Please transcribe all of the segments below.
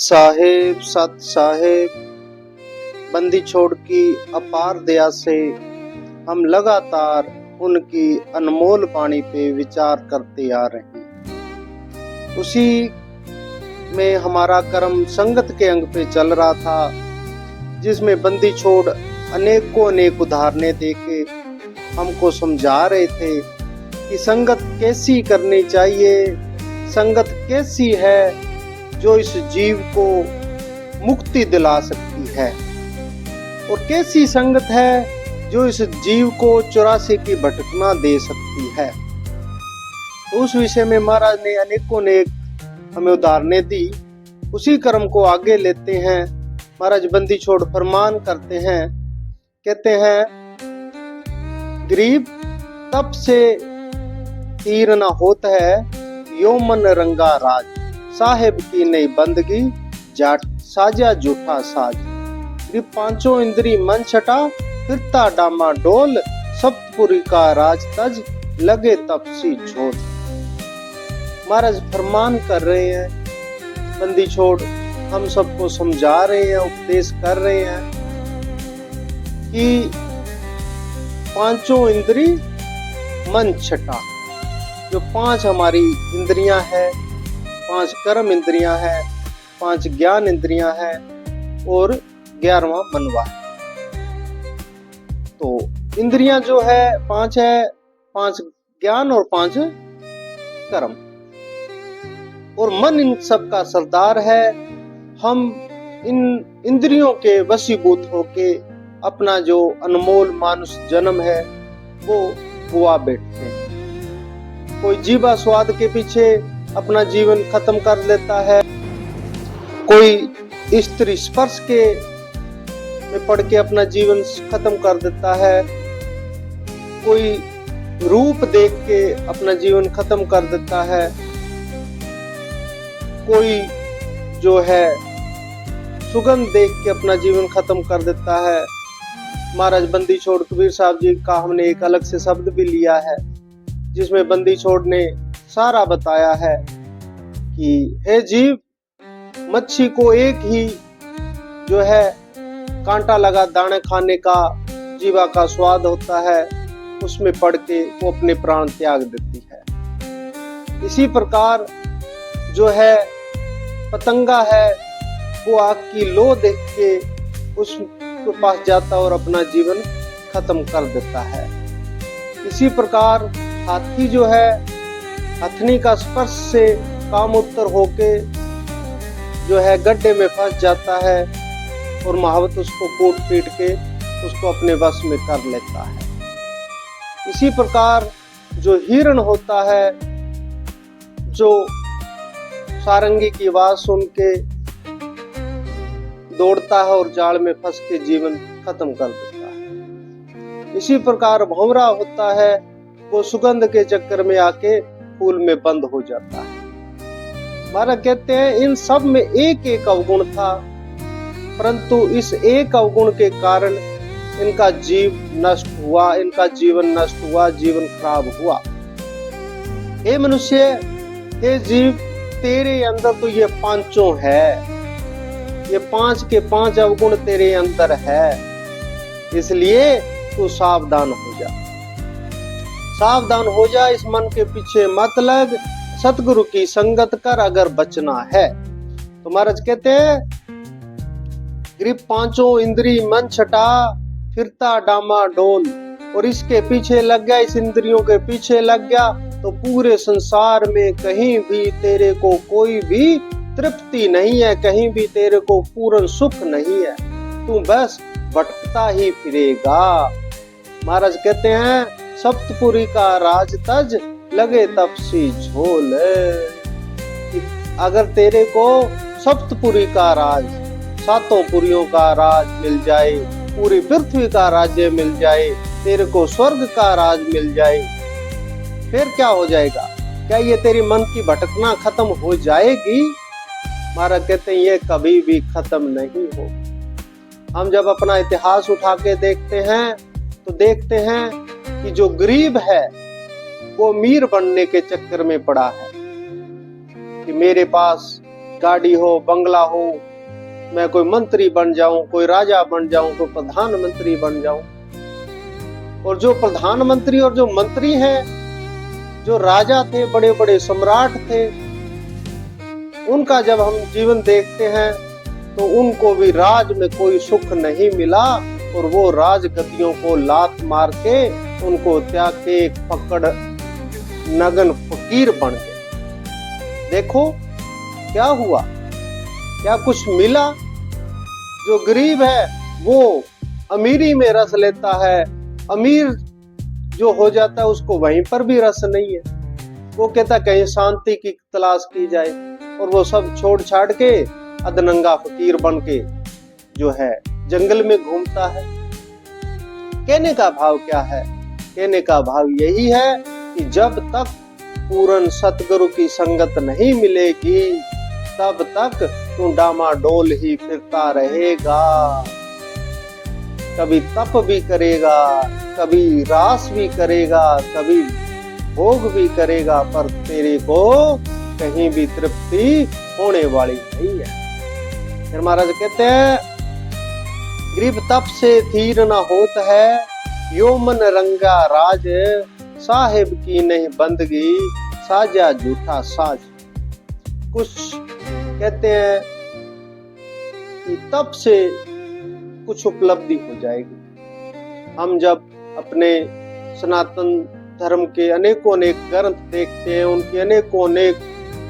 साहेब सत साहेब, बंदी छोड़ की अपार दया से हम लगातार उनकी अनमोल वाणी पे विचार करते आ रहे हैं। उसी में हमारा कर्म संगत के अंग पे चल रहा था, जिसमें बंदी छोड़ अनेक उदाहरणें देके हमको समझा रहे थे कि संगत कैसी करनी चाहिए, संगत कैसी है जो इस जीव को मुक्ति दिला सकती है, और कैसी संगत है जो इस जीव को 84 की भटकना दे सकती है। तो उस विषय में महाराज ने अनेक हमें उदाहरणें दी। उसी कर्म को आगे लेते हैं। महाराज बंदी छोड़ फरमान करते हैं, कहते हैं, गरीब तब से तीर न होता है यो मन रंगा राज, साहेब की नई बंदगी जाट साजा झूठा साज। गरीब पांचों इंद्री मन छटा, फिरता डामा डोल, सप्तपुरी का राज तज, लगे तपसी झोल। महाराज फरमान कर रहे हैं, बंदी छोड़ हम सबको समझा रहे हैं, उपदेश कर रहे हैं कि पांचों इंद्री मन छटा, जो 5 हमारी इंद्रियां हैं, 5 कर्म इंद्रियां हैं, 5 ज्ञान इंद्रियां हैं और 11वां मनवा है। तो इंद्रियां जो है 5 है, 5 ज्ञान और 5 कर्म, और मन इन सब का सरदार है। हम इन इंद्रियों के वशीभूत होके अपना जो अनमोल मानुष जन्म है वो गुआ बैठते हैं। कोई जीवा स्वाद के पीछे अपना जीवन खत्म कर लेता है, कोई स्त्री स्पर्श के में पड़ के अपना जीवन खत्म कर देता है, कोई रूप देख के अपना जीवन खत्म कर देता है, कोई जो है सुगंध देख के अपना जीवन खत्म कर देता है। महाराज बंदी छोड़ कबीर साहब जी का हमने एक अलग से शब्द भी लिया है, जिसमें बंदी छोड़ ने सारा बताया है कि हे जीव, मच्छी को एक ही जो है कांटा लगा दाने खाने का जीवा का स्वाद होता है, उसमें पड़ के वो अपने प्राण त्याग देती है। इसी प्रकार जो है पतंगा है, वो आग की लो देख के उसके पास जाता और अपना जीवन खत्म कर देता है। इसी प्रकार हाथी जो है, हथनी का स्पर्श से काम उत्तर होके जो है गड्ढे में फंस जाता है, और महावत उसको कूट पीट के उसको अपने वश में कर लेता है। इसी प्रकार जो हिरण होता है, जो सारंगी की आवाज सुन के दौड़ता है और जाल में फंस के जीवन खत्म कर देता है। इसी प्रकार भंवरा होता है, वो सुगंध के चक्कर में आके फूल में बंद हो जाता है। महाराज कहते हैं इन सब में एक अवगुण था, परंतु इस एक अवगुण के कारण इनका जीव नष्ट हुआ, इनका जीवन नष्ट हुआ, जीवन खराब हुआ। हे मनुष्य, हे जीव, तेरे अंदर तो ये पांचों है, ये 5 के 5 अवगुण तेरे अंदर है, इसलिए तू सावधान हो जा, सावधान हो जा, इस मन के पीछे मत लग, सतगुरु की संगत कर अगर बचना है। तो महाराज कहते हैं, गरीब पांचों इंद्री मन छटा, फिरता डामा डोल, और इसके पीछे लग गया, इस इंद्रियों के पीछे लग गया, तो पूरे संसार में कहीं भी तेरे को कोई भी तृप्ति नहीं है, कहीं भी तेरे को पूर्ण सुख नहीं है, तू बस भटकता ही फिरेगा। महाराज कहते हैं, सप्तपुरी का राज तज, लगे तपसी झोल। अगर तेरे को सप्तपुरी का राज, 7 पुरियों का राज मिल जाए, पूरी पृथ्वी का राज्य मिल जाए, तेरे को स्वर्ग का राज मिल जाए, फिर क्या हो जाएगा? क्या ये तेरी मन की भटकना खत्म हो जाएगी? महाराज कहते हैं ये कभी भी खत्म नहीं हो। हम जब अपना इतिहास उठा के देखते हैं तो देखते हैं कि जो गरीब है वो अमीर बनने के चक्कर में पड़ा है, कि मेरे पास गाड़ी हो, बंगला हो, मैं कोई मंत्री बन जाऊं, कोई राजा बन जाऊं, कोई प्रधानमंत्री बन जाऊं। और जो प्रधानमंत्री और जो मंत्री हैं, जो राजा थे, बड़े बड़े सम्राट थे, उनका जब हम जीवन देखते हैं तो उनको भी राज में कोई सुख नहीं मिला और वो राजगद्दियों को लात मार के उनको त्याग के एक पकड़ नगन फकीर बन गए। देखो क्या हुआ, क्या कुछ मिला? जो गरीब है वो अमीरी में रस लेता है, अमीर जो हो जाता है उसको वहीं पर भी रस नहीं है। वो कहता कहीं शांति की तलाश की जाए, और वो सब छोड़ छाड़ के अधनंगा फकीर बन के जो है जंगल में घूमता है। कहने का भाव क्या है? कहने का भाव यही है कि जब तक पूर्ण सतगुरु की संगत नहीं मिलेगी तब तक तू डामाडोल ही फिरता रहेगा। कभी तप भी करेगा, कभी रास भी करेगा, कभी भोग भी करेगा, पर तेरे को कहीं भी तृप्ति होने वाली नहीं है। फिर महाराज कहते हैं, गरीब तप से थीर न होत है, यो मन रंगा राज, साहिब की नहीं बंदगी, साजा झूठा साज। कुछ कहते हैं कि तप से कुछ उपलब्धि हो जाएगी। हम जब अपने सनातन धर्म के अनेकों अनेक ग्रंथ देखते हैं, उनकी अनेकों अनेक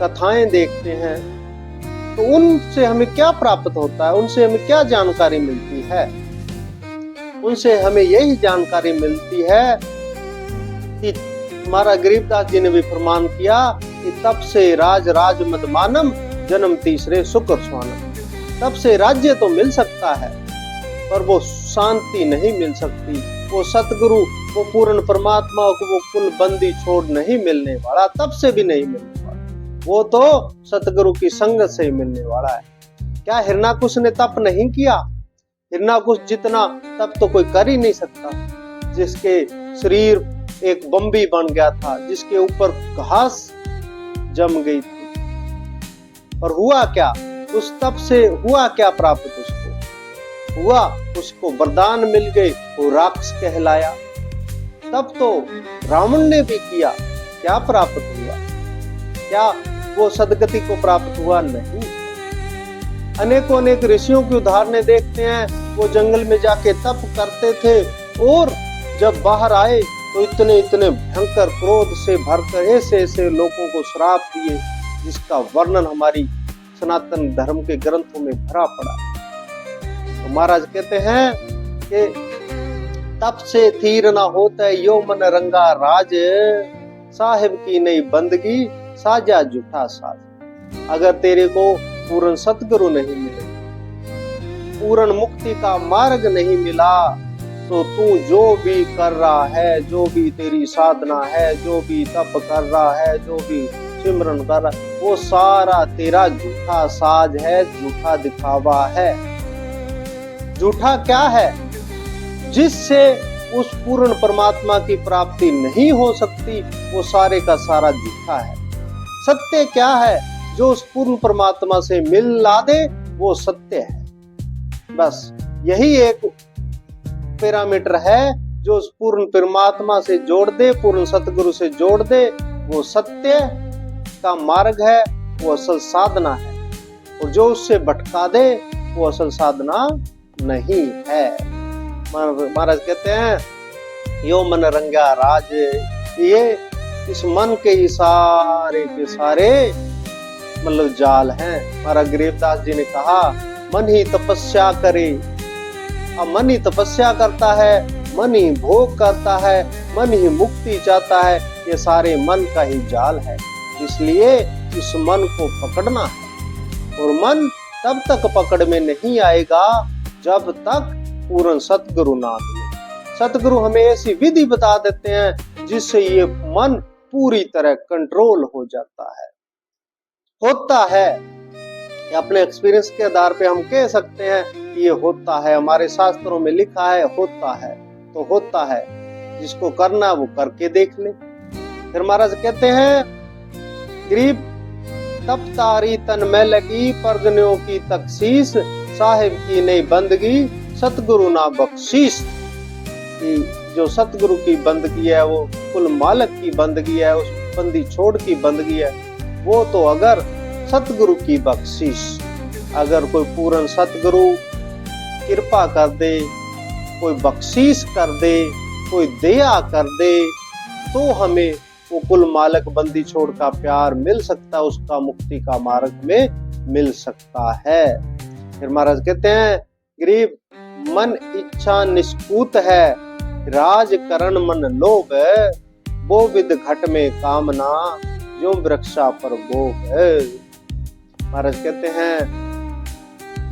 कथाएं देखते हैं, तो उनसे हमें क्या प्राप्त होता है? उनसे हमें क्या जानकारी मिलती है? उनसे हमें यही जानकारी मिलती है कि हमारा गरीबदास जी ने भी फरमान किया कि तप से राज राज मद मानम, जन्म तीसरे शुक्र स्वानम। तप से राज्य तो मिल सकता है पर वो शांति नहीं मिल सकती, वो सतगुरु, वो पूर्ण परमात्मा को वो कुल बंदी छोड़ नहीं मिलने वाला, तब से भी नहीं मिलने वाला। वो तो सतगुरु की संगत से ही मिलने वाला है। क्या हिरणाकुश ने तप नहीं किया? हिरणाकुश जितना तप तो कोई कर ही नहीं सकता, जिसके शरीर एक बम्बी बन गया था, जिसके ऊपर घास जम गई थी। और हुआ क्या? उस तप से हुआ क्या प्राप्त? उसको हुआ, उसको वरदान मिल गए, वो राक्षस कहलाया। तब तो रावण ने भी किया, क्या प्राप्त हुआ? क्या वो सदगति को प्राप्त हुआ? नहीं। अनेकों अनेक ऋषियों की उदाहरणें देखते हैं, वो जंगल में जाके तप करते थे और जब बाहर आए तो इतने इतने भयंकर क्रोध से भरकर ऐसे ऐसे लोगों को श्राप दिए, जिसका वर्णन हमारी सनातन धर्म के ग्रंथों में भरा पड़ा। तो महाराज कहते हैं कि तप से थीर ना होता है, यो मन रंगा राज, साहिब की नई बंदगी, साजा झूठा साज। अगर तेरे को पूर्ण सतगुरु नहीं मिले, पूर्ण मुक्ति का मार्ग नहीं मिला, तो तू जो भी कर रहा है, जो भी तेरी साधना है, जो भी तप कर रहा है, जो भी सिमरन कर रहा है, वो सारा तेरा झूठा साज है, झूठा दिखावा है। झूठा क्या है? जिससे उस पूर्ण परमात्मा की प्राप्ति नहीं हो सकती, वो सारे का सारा झूठा है। सत्य क्या है? जो उस पूर्ण परमात्मा से मिल ला दे, वो सत्य है। बस यही एक पैरामीटर है जो उस पूर्ण परमात्मा से जोड़ दे, पूर्ण सतगुरु से जोड़ दे, वो सत्य का मार्ग है, वो असल साधना है। और जो उससे भटका दे, वो असल साधना नहीं है। महाराज कहते हैं, यो मन रंगा राज, ये इस मन के इशारे के सारे मतलब जाल हैं। महाराज गरीबदास जी ने कहा, मन ही तपस्या करे। अब मन ही तपस्या करता है, मन ही भोग करता है, मन ही मुक्ति चाहता है, ये सारे मन का ही जाल है। इसलिए इस मन को पकड़ना है, और मन तब तक पकड़ में नहीं आएगा जब तक पूर्ण सतगुरु ना मिले। सतगुरु हमें ऐसी विधि बता देते हैं जिससे ये मन पूरी तरह कंट्रोल हो जाता है, होता है। अपने एक्सपीरियंस के आधार पे हम कह सकते हैं कि ये होता है, हमारे शास्त्रों में लिखा है होता है, तो होता है। जिसको करना वो करके देख ले। फिर महाराज कहते हैं, गरीब तब तारी तन में लगी परगनियों की तकसीस, साहिब की नई बंदगी सतगुरु ना बख्शीश। कि जो सतगुरु की बंदगी है वो कुल मालक की बंदगी है, उस बंदी छोड़ की बंदगी है, वो तो अगर सतगुरु की बख्शीश। अगर कोई पूर्ण सतगुरु कृपा कर दे, कोई बख्शीश कर दे, कोई दया कर दे, तो हमें वो कुल मालक बंदी छोड़ का प्यार मिल सकता है, उसका मुक्ति का मार्ग में मिल सकता है। फिर महाराज कहते हैं, गरीब मन इच्छा निष्कूत है, राज करण मन लोभ है, वो विद घट में कामना, जो वृक्षा पर भोग है। महाराज कहते हैं,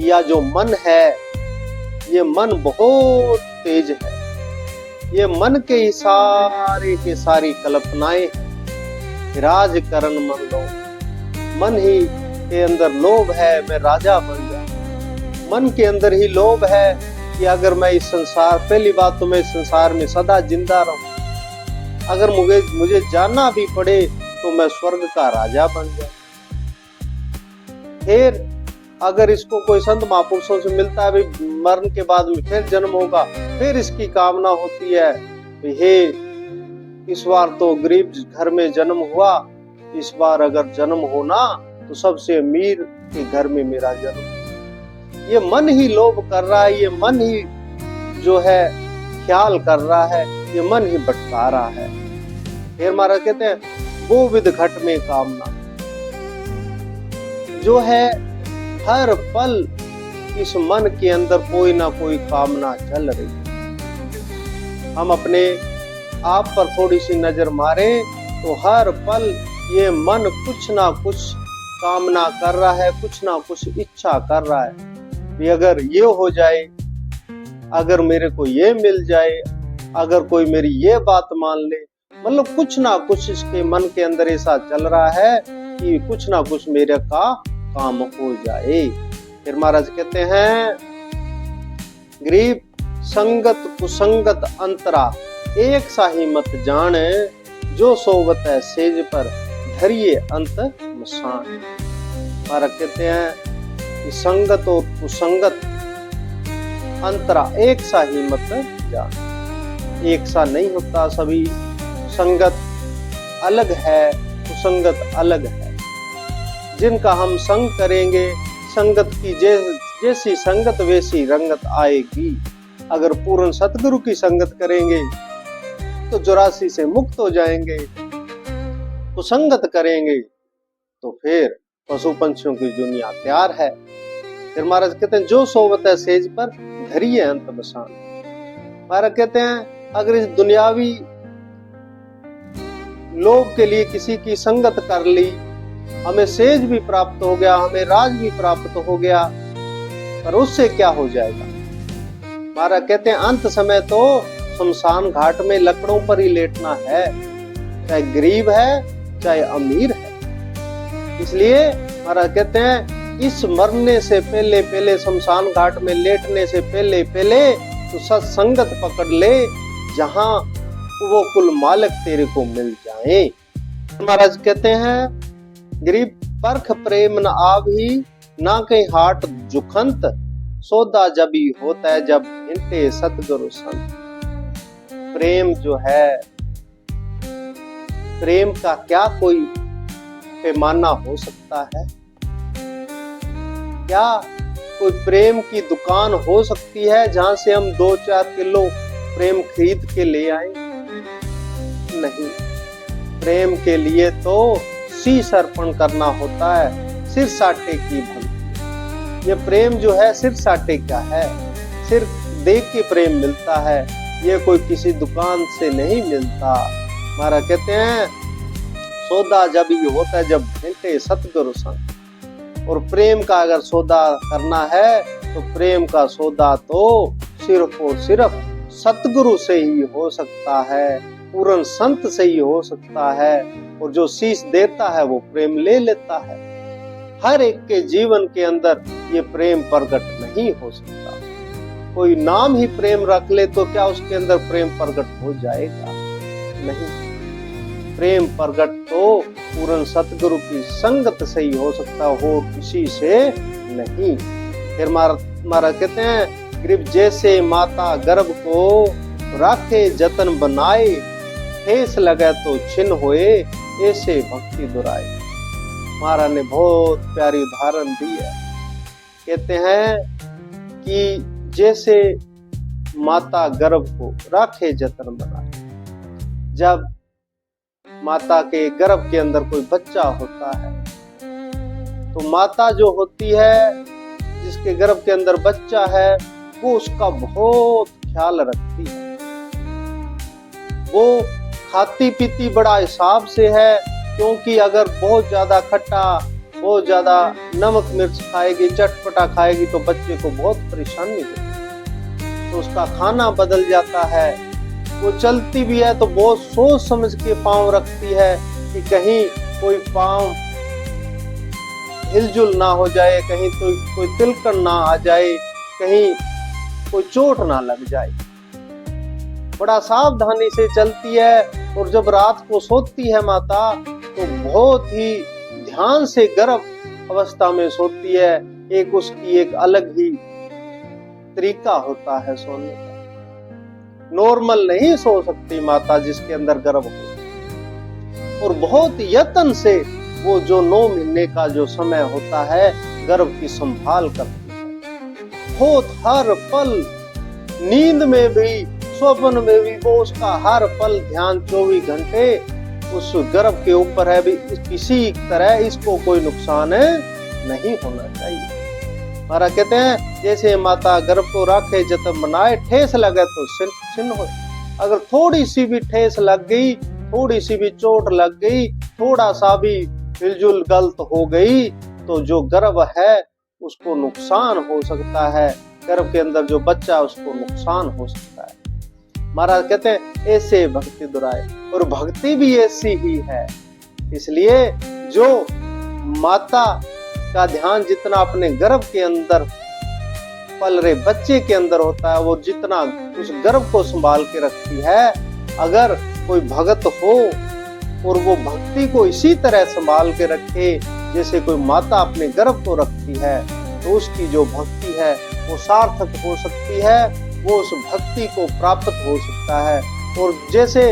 यह जो मन है, ये मन बहुत तेज है, ये मन के ही सारे के सारी कल्पनाएं हैं। राज करण मन लोभ, मन ही के अंदर लोभ है मैं राजा बन जाऊं। मन के अंदर ही लोभ है कि अगर मैं इस संसार, पहली बात तो मैं इस संसार में सदा जिंदा रहूं, अगर मुझे जाना भी पड़े तो मैं स्वर्ग का राजा बन जाऊं। फिर अगर इसको कोई संत महापुरुषों से मिलता है भी मरण के बाद में फिर जन्म होगा, फिर इसकी कामना होती है, हे इस बार तो गरीब घर में जन्म हुआ, इस बार अगर जन्म होना तो सबसे अमीर के घर में मेरा जन्म। ये मन ही लोभ कर रहा है, ये मन ही जो है ख्याल कर रहा है, ये मन ही भटका रहा है। फिर महाराज कहते हैं, वो विद घट में कामना, जो है हर पल इस मन के अंदर कोई ना कोई कामना चल रही। हम अपने आप पर थोड़ी सी नजर मारे तो हर पल ये मन कुछ ना कुछ कामना कर रहा है, कुछ ना कुछ इच्छा कर रहा है कि अगर ये हो जाए, अगर मेरे को ये मिल जाए, अगर कोई मेरी ये बात मान ले, मतलब कुछ ना कुछ इसके मन के अंदर ऐसा चल रहा है कि कुछ ना कुछ मेरे का काम हो जाए। फिर महाराज कहते हैं, गरीब संगत कुसंगत अंतरा, एक सा ही मत जान, जो सोवत है सेज पर धरिए अंत मसान। महाराज कहते हैं कि संगत और कुसंगत अंतरा एक सा ही मत जान। एक सा नहीं होता, सभी संगत अलग है, कुसंगत अलग है। जिनका हम संग करेंगे, संगत की जैसी संगत वैसी रंगत आएगी। अगर पूर्ण सतगुरु की संगत करेंगे तो 84 से मुक्त हो जाएंगे, कुसंगत करेंगे तो फिर पशु पंछियों की दुनिया तैयार है। फिर महाराज कहते हैं, जो सोवत है सेज पर धरिए अंत मसान। महाराज कहते हैं, अगर इस दुनियावी लोभ के लिए किसी की संगत कर ली, हमें सेज भी प्राप्त हो गया, हमें राज भी प्राप्त हो गया, पर उससे क्या हो जाएगा? महाराज कहते हैं, अंत समय तो शमशान घाट में लकड़ों पर ही लेटना है, चाहे गरीब है चाहे अमीर है। इसलिए महाराज कहते हैं, इस मरने से पहले पहले, शमशान घाट में लेटने से पहले पहले तो सत्संगत पकड़ ले, जहां वो कुल मालक तेरे को मिल जाए। महाराज कहते हैं, गरीब परख प्रेम न आवी, ना कहीं हाट जुखंत, सौदा जब ही होता है जब हिंटे सतगुरु संत। प्रेम जो है, प्रेम का क्या कोई पैमाना हो सकता है? क्या कोई प्रेम की दुकान हो सकती है जहां से हम 2-4 किलो प्रेम खरीद के ले आए? नहीं। प्रेम के लिए तो शीश अर्पण करना होता है, सिर साटे की भली। ये प्रेम जो है सिर साटे का है, सिर्फ देख के प्रेम मिलता है, ये कोई किसी दुकान से नहीं मिलता। महाराज कहते हैं, सौदा जब ही होता है जब भेंटे सतगुरु संग। और प्रेम का अगर सौदा करना है तो प्रेम का सौदा तो सिर्फ और सिर्फ सतगुरु से ही हो सकता है, पूर्ण संत से ही हो सकता है। और जो शीश देता है वो प्रेम ले लेता है। हर एक के जीवन के अंदर ये प्रेम प्रकट नहीं हो सकता। कोई नाम ही प्रेम रख ले तो क्या उसके अंदर प्रेम प्रकट हो जाएगा? नहीं। प्रेम प्रगट तो पूर्ण सतगुरु की संगत से ही हो सकता, हो किसी से नहीं। फिर मारा कहते हैं गरीब जैसे माता गर्भ को राखे जतन बनाए, ठेस लगे तो छिन्न होए ऐसे भक्ति दुराए। महाराज ने बहुत प्यारी उदाहरण दी है। कहते हैं कि जैसे माता गर्भ को राखे जतन बनाए, जब माता के गर्भ के अंदर कोई बच्चा होता है तो माता जो होती है, जिसके गर्भ के अंदर बच्चा है, वो उसका बहुत ख्याल रखती है। वो खाती पीती बड़ा हिसाब से है, क्योंकि अगर बहुत ज्यादा खट्टा, बहुत ज्यादा नमक मिर्च खाएगी, चटपटा खाएगी तो बच्चे को बहुत परेशानी होगी, तो उसका खाना बदल जाता है। वो चलती भी है तो बहुत सोच समझ के पांव रखती है कि कहीं कोई पांव हिलजुल ना हो जाए, कहीं तो कोई तिलकन ना आ जाए, कहीं कोई चोट ना लग जाए। बड़ा सावधानी से चलती है। और जब रात को सोती है माता तो बहुत ही ध्यान से गर्भ अवस्था में सोती है। एक उसकी एक अलग ही तरीका होता है सोने का। नॉर्मल नहीं सो सकती माता जिसके अंदर गर्भ हो। और बहुत यत्न से वो जो 9 महीने का जो समय होता है गर्भ की संभाल करती है। बहुत हर पल, नींद में भी, स्वप्न में भी वो उसका हर पल ध्यान 24 घंटे उस गर्भ के ऊपर है। भी किसी तरह इसको कोई नुकसान नहीं होना चाहिए। महाराज कहते हैं जैसे माता गर्भ को राखे जतन बनाए, ठेस लगे तो छिन्न हो। अगर थोड़ी सी भी ठेस लग गई, थोड़ी सी भी चोट लग गई, थोड़ा सा भी हिलजुल गलत हो गई तो जो गर्भ है उसको नुकसान हो सकता है। गर्भ के अंदर जो बच्चा उसको नुकसान हो सकता है। महाराज कहते हैं ऐसे भक्ति दुराए। और भक्ति भी ऐसी ही है। इसलिए जो माता का ध्यान जितना अपने गर्भ के अंदर पल रहे बच्चे के अंदर होता है, वो जितना उस गर्भ को संभाल के रखती है, अगर कोई भगत हो और वो भक्ति को इसी तरह संभाल के रखे जैसे कोई माता अपने गर्भ को रखती है, तो उसकी जो भक्ति है वो सार्थक हो सकती है, वो उस भक्ति को प्राप्त हो सकता है। और जैसे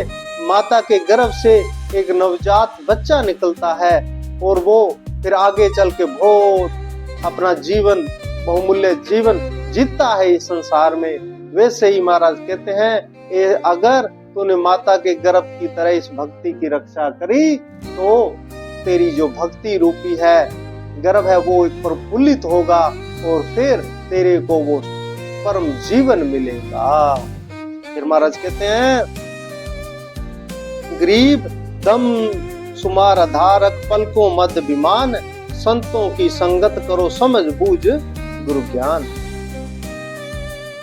माता के गर्भ से एक नवजात बच्चा निकलता है और वो फिर आगे चल के बहुत अपना जीवन, बहुमूल्य जीवन जीता है इस संसार में, वैसे ही महाराज कहते हैं अगर तूने माता के गर्भ की तरह इस भक्ति की रक्षा करी तो तेरी जो भक्ति रूपी है गर्भ है वो प्रफुल्लित होगा और फिर तेरे को वो परम जीवन मिलेगा। फिर महाराज कहते हैं गरीब दम सुमार आधारक पलकों मध्य विमान, संतों की संगत करो समझ बूझ गुरु ज्ञान।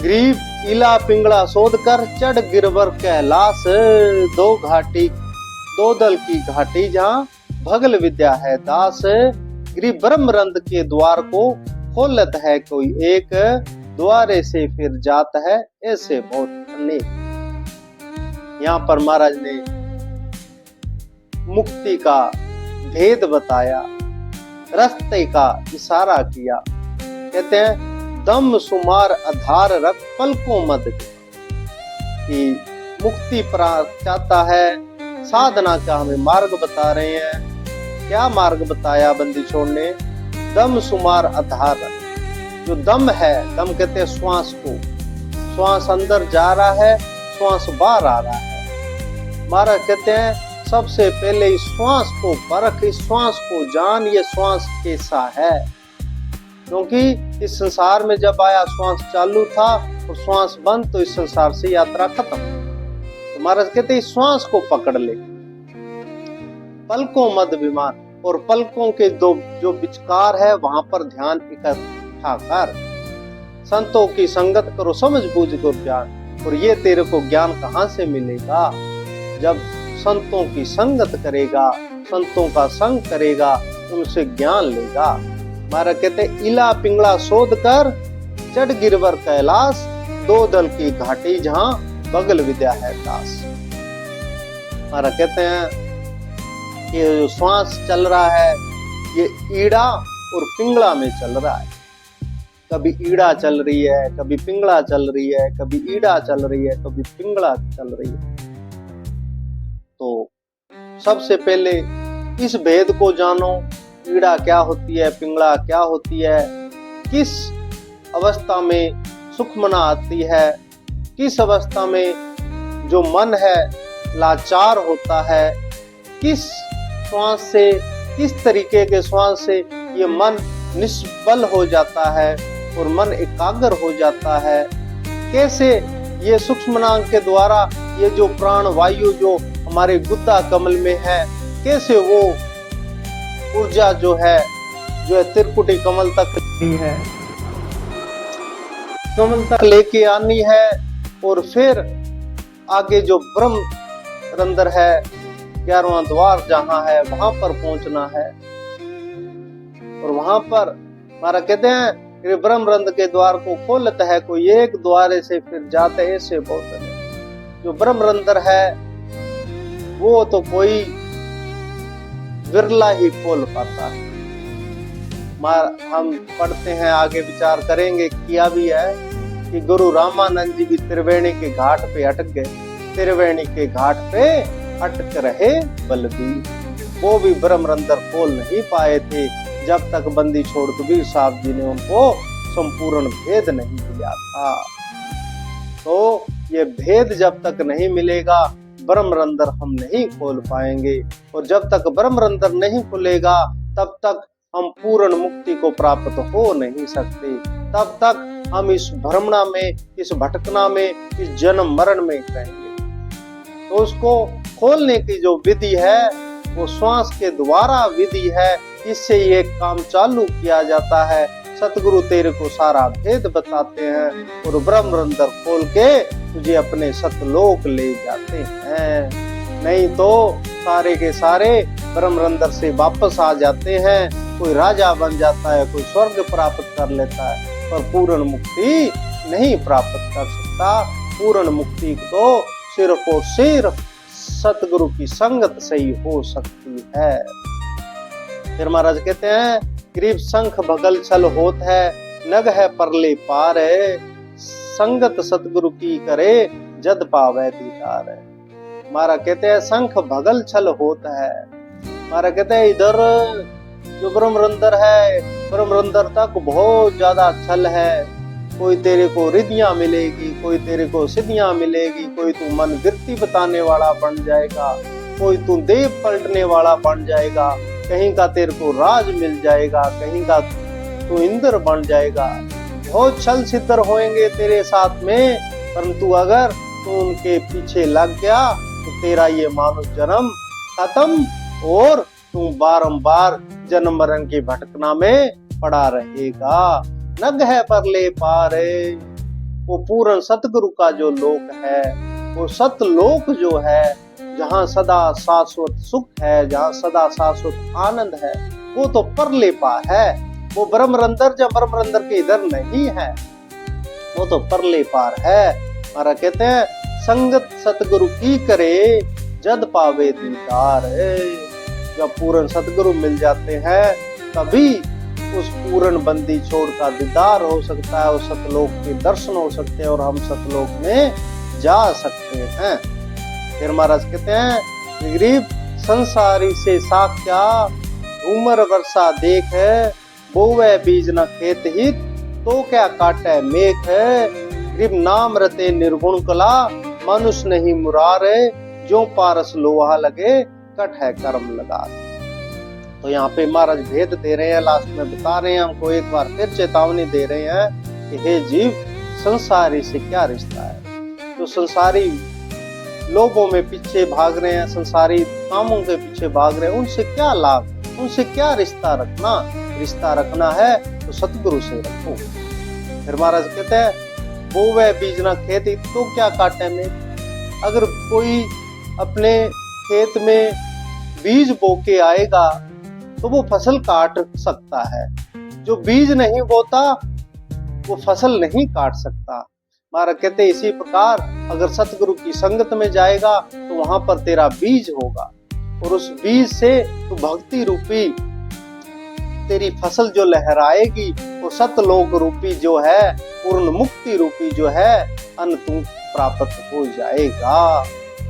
गरीब इला पिंगला शोध कर चढ़ गिरवर कैलाश, दो दल की घाटी जहाँ भगल विद्या है दास। गरीब ब्रह्मरंध के द्वार को खोलत है कोई एक, द्वारे से फिर जात है ऐसे बहुत अनेक। यहाँ पर महाराज ने मुक्ति का भेद बताया, रास्ते का इशारा किया। कहते हैं दम सुमार आधार रख पलकों मध्य, कि मुक्ति प्राप्त चाहता है, साधना का हमें मार्ग बता रहे हैं। क्या मार्ग बताया बंदी छोड़ ने? दम सुमार आधार रख। जो दम है, दम कहते हैं श्वास को, श्वास अंदर जा रहा है, श्वास बाहर आ रहा है। महाराज कहते हैं सबसे पहले इस श्वास को परख, इस श्वास को जान, ये श्वास कैसा है। क्योंकि इस संसार में जब आया श्वास चालू था और श्वास बंद तो इस संसार से यात्रा खत्म। तो महाराज कहते हैं इस श्वास को पकड़ ले। पलकों मध्य विमान, और पलकों के दो जो विचकार है वहां पर ध्यान इकट्ठा कर। संतों की संगत करो समझ बूझ गुरु ज्ञान। और ये तेरे को ज्ञान कहाँ से मिलेगा? जब संतों की संगत करेगा, संतों का संग करेगा, उनसे ज्ञान लेगा। महाराज कहते इला पिंगला शोध कर चढ़ गिरवर कैलाश, दो दल की घाटी जहाँ बगल विद्या है दास। महाराज कहते हैं ये जो श्वास चल रहा है ये ईड़ा और पिंगला में चल रहा है। कभी ईड़ा चल रही है, कभी पिंगला चल रही है, कभी ईड़ा चल रही है, कभी पिंगला चल रही है। तो सबसे पहले इस भेद को जानो, ईड़ा क्या होती है, पिंगला क्या होती है, किस अवस्था में सुखमना आती है, किस अवस्था में जो मन है लाचार होता है, किस श्वास से, किस तरीके के श्वास से ये मन निष्बल हो जाता है और मन एकाग्र हो जाता है, कैसे ये सूक्ष्मनांग के द्वारा ये जो प्राण वायु जो हमारे गुद्दा कमल में है, कैसे वो ऊर्जा जो है त्रिकुटी कमल तक है, कमल तक लेके आनी है और फिर आगे जो ब्रह्म रंध्र है 11वां द्वार जहां है वहां पर पहुंचना है। और वहां पर हमारा कहते हैं कि ब्रह्म रंध्र के द्वार को खोलता है कोई एक द्वारे से फिर जाते ऐसे बहुत है। जो ब्रह्म रंध्र है वो तो कोई विरला ही खोल पाता है। हम पढ़ते हैं, आगे विचार करेंगे, किया भी है कि गुरु रामानंद जी भी त्रिवेणी के घाट पे अटक गए, त्रिवेणी के घाट पे अटक रहे बलबीर। वो भी ब्रह्म रंध्र खोल नहीं पाए थे जब तक बंदी छोड़ कबीर साहब जी ने उनको संपूर्ण भेद नहीं दिया था। तो ये भेद जब तक नहीं मिलेगा ब्रह्म रंध्र हम नहीं खोल पाएंगे, और जब तक ब्रह्म रंध्र नहीं खुलेगा तब तक हम पूर्ण मुक्ति को प्राप्त हो नहीं सकते। तब तक हम इस भ्रमणा में, इस भटकना में, इस जन्म मरण में रहेंगे। तो उसको खोलने की जो विधि है वो श्वास के द्वारा विधि है, इससे ये काम चालू किया जाता है। सतगुरु तेरे को सारा भेद बताते हैं और ब्रह्म रंध्र खोल के तुझे अपने सतलोक ले जाते हैं। नहीं तो सारे के सारे ब्रह्म रंध्र से वापस आ जाते हैं, कोई राजा बन जाता है, कोई स्वर्ग प्राप्त कर लेता है, पर पूर्ण मुक्ति नहीं प्राप्त कर सकता। पूर्ण मुक्ति तो सिर्फ और सिर्फ सतगुरु की संगत से ही हो सकती है। फिर महाराज कहते हैं, गरीब शंख भगल छल होत है, नग है परले पार है, संगत सतगुरु की करे जद पावे दीदार है। मारा कहते हैं शंख भगल छल होता है। मारा कहते हैं इधर जो ब्रह्म रंध्र है, ब्रह्म रंध्र तक बहुत ज्यादा छल है। कोई तेरे को रिद्धियां मिलेगी, कोई तेरे को सिद्धियां मिलेगी, कोई तू मन गिरती बताने वाला बन जाएगा, कोई तू देव पलटने वाला बन जाएगा, कहीं का तेरे को राज मिल जाएगा, कहीं का तू इंद्र बन जाएगा। बहुत छल छिद्र होंगे तेरे साथ में, परंतु अगर तू उनके पीछे लग गया तो तेरा ये मानव जन्म खत्म और तू बारंबार जन्म मरण की भटकना में पड़ा रहेगा। नग है परले पारे, वो पूर्ण सतगुरु का जो लोक है, वो सतलोक जो है, जहाँ सदा शाश्वत सुख है, जहाँ सदा शाश्वत आनंद है, वो तो परले पार है। वो ब्रह्म रंध्र जब ब्रह्म रंध्र के इधर नहीं है, वो तो परले पार है। हमारा कहते हैं संगत सतगुरु की करे जद पावे दीदार। जब पूर्ण सतगुरु मिल जाते हैं तभी उस पूर्ण बंदी छोड़ का दीदार हो सकता है, उस सतलोक के दर्शन हो सकते हैं और हम सतलोक में जा सकते हैं। फिर महाराज कहते हैं, गरीब संसारी से साख्या उमर वर्षा देख, बोवे बीज न खेत हित, तो क्या काटे मेघ। गरीब नाम रते निर्गुण कला, मनुष्य नहीं मुरारे, जो पारस लोहा लगे कट है कर्म लगा। तो यहाँ पे महाराज भेद दे रहे हैं, लास्ट में बता रहे हैं हमको, एक बार फिर चेतावनी दे रहे हैं कि हे जीव, संसारी से क्या रिश्ता है। तो संसारी लोगों में पीछे भाग रहे हैं, संसारी कामों के पीछे भाग रहे हैं, उनसे क्या लाभ, उनसे क्या रिश्ता रखना। रिश्ता रखना है तो सतगुरु से रखो। फिर महाराज कहते हैं, बोवे बीज ना खेती, तो क्या काटे में। अगर कोई अपने खेत में बीज बो के आएगा तो वो फसल काट सकता है, जो बीज नहीं बोता वो फसल नहीं काट सकता। महाराज कहते इसी प्रकार अगर सतगुरु की संगत में जाएगा तो वहां पर तेरा बीज होगा, और उस बीज से तू भक्ति रूपी तेरी फसल जो लहराएगी, और सतलोक रूपी जो है, पूर्ण मुक्ति रूपी जो है अन्न तू प्राप्त हो जाएगा।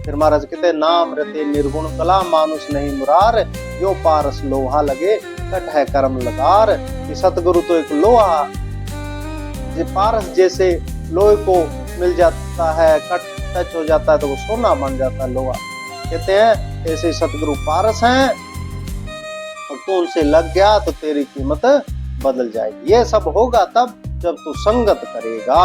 फिर महाराज कहते नाम रते निर्गुण कला मानुष नहीं मुरार, यो पारस लोहा लगे कट है कर्म लगार। कि सतगुरु तो एक लोहा, जो पारस जैसे लोहे को मिल जाता है, कट टच हो जाता है तो वो सोना बन जाता है लोहा। कहते हैं ऐसे सतगुरु पारस हैं, और तू उनसे लग गया तो तेरी कीमत बदल जाएगी। ये सब होगा तब जब तू संगत करेगा।